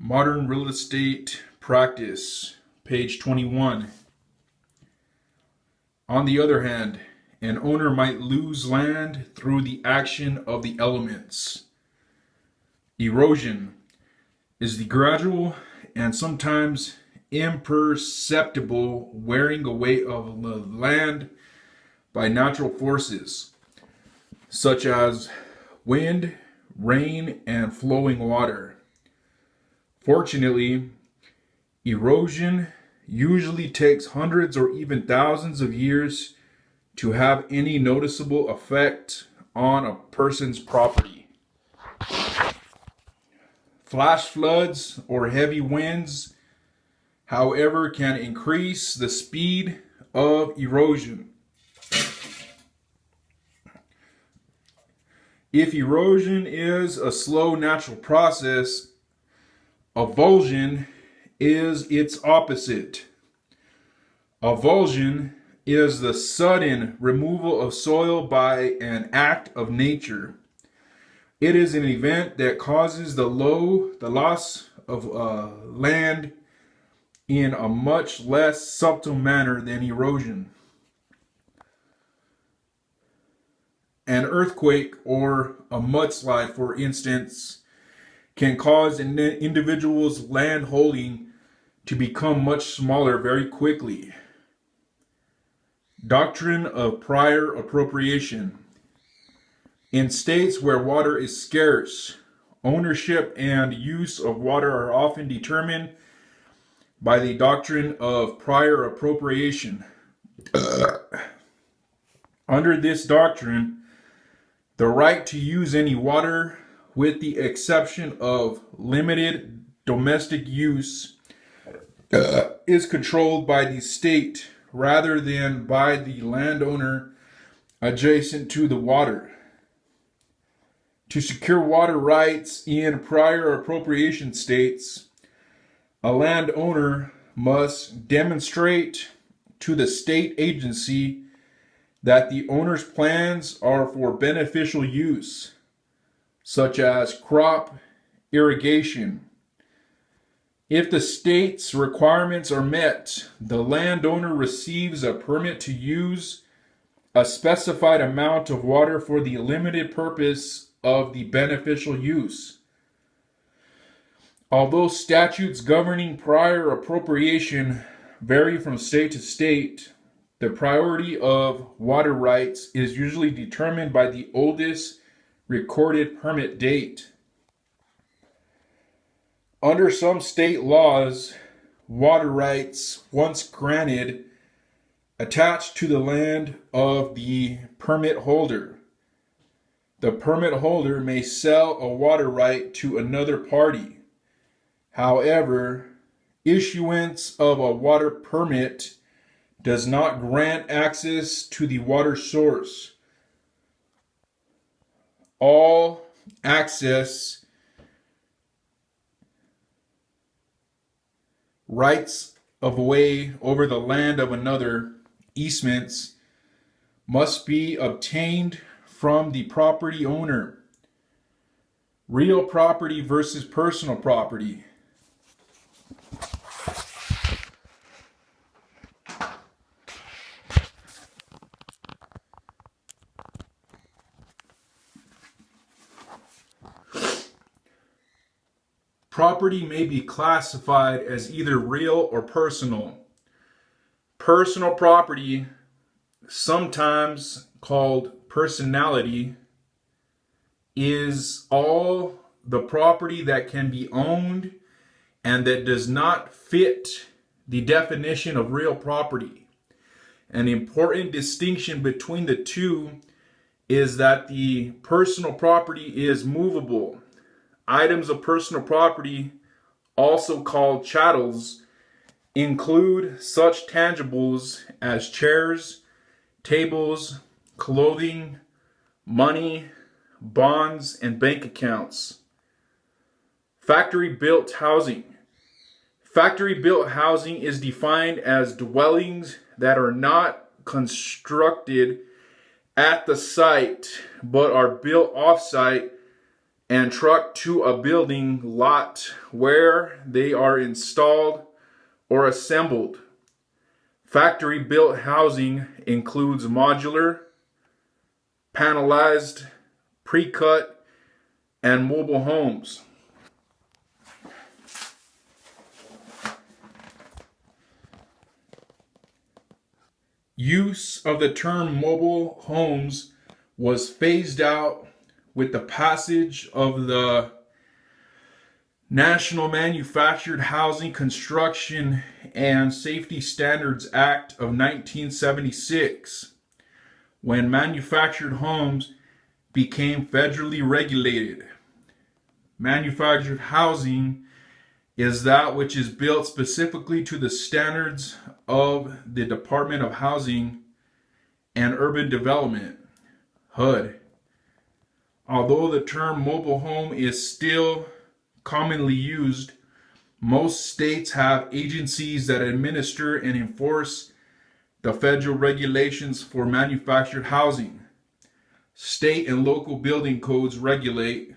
Modern Real Estate Practice, page 21. On the other hand, an owner might lose land through the action of the elements. Erosion is the gradual and sometimes imperceptible wearing away of the land by natural forces, such as wind, rain, and flowing water. Fortunately, erosion usually takes hundreds or even thousands of years to have any noticeable effect on a person's property. Flash floods or heavy winds, however, can increase the speed of erosion. If erosion is a slow natural process, avulsion is its opposite. Avulsion is the sudden removal of soil by an act of nature. It is an event that causes the loss of land in a much less subtle manner than erosion. An earthquake or a mudslide, for instance, can cause an individual's land holding to become much smaller very quickly. Doctrine of prior appropriation. In states where water is scarce, ownership and use of water are often determined by the doctrine of prior appropriation. Under this doctrine, the right to use any water, with the exception of limited domestic use, is controlled by the state rather than by the landowner adjacent to the water. To secure water rights in prior appropriation states, a landowner must demonstrate to the state agency that the owner's plans are for beneficial use, such as crop irrigation. If the state's requirements are met, the landowner receives a permit to use a specified amount of water for the limited purpose of the beneficial use. Although statutes governing prior appropriation vary from state to state, the priority of water rights is usually determined by the oldest recorded permit date. Under some state laws, water rights, once granted, attach to the land of the permit holder. The permit holder may sell a water right to another party. However, issuance of a water permit does not grant access to the water source. All access rights of way over the land of another, easements, must be obtained from the property owner. Real property versus personal property. Property may be classified as either real or personal. Personal property, sometimes called personality, is all the property that can be owned and that does not fit the definition of real property. An important distinction between the two is that the personal property is movable. Items of personal property, also called chattels, include such tangibles as chairs, tables, clothing, money, bonds, and bank accounts. Factory-built housing. Factory-built housing is defined as dwellings that are not constructed at the site but are built off-site and trucked to a building lot where they are installed or assembled. Factory-built housing includes modular, panelized, pre-cut, and mobile homes. Use of the term mobile homes was phased out with the passage of the National Manufactured Housing Construction and Safety Standards Act of 1976, when manufactured homes became federally regulated. Manufactured housing is that which is built specifically to the standards of the Department of Housing and Urban Development, HUD. Although the term mobile home is still commonly used, most states have agencies that administer and enforce the federal regulations for manufactured housing. State and local building codes regulate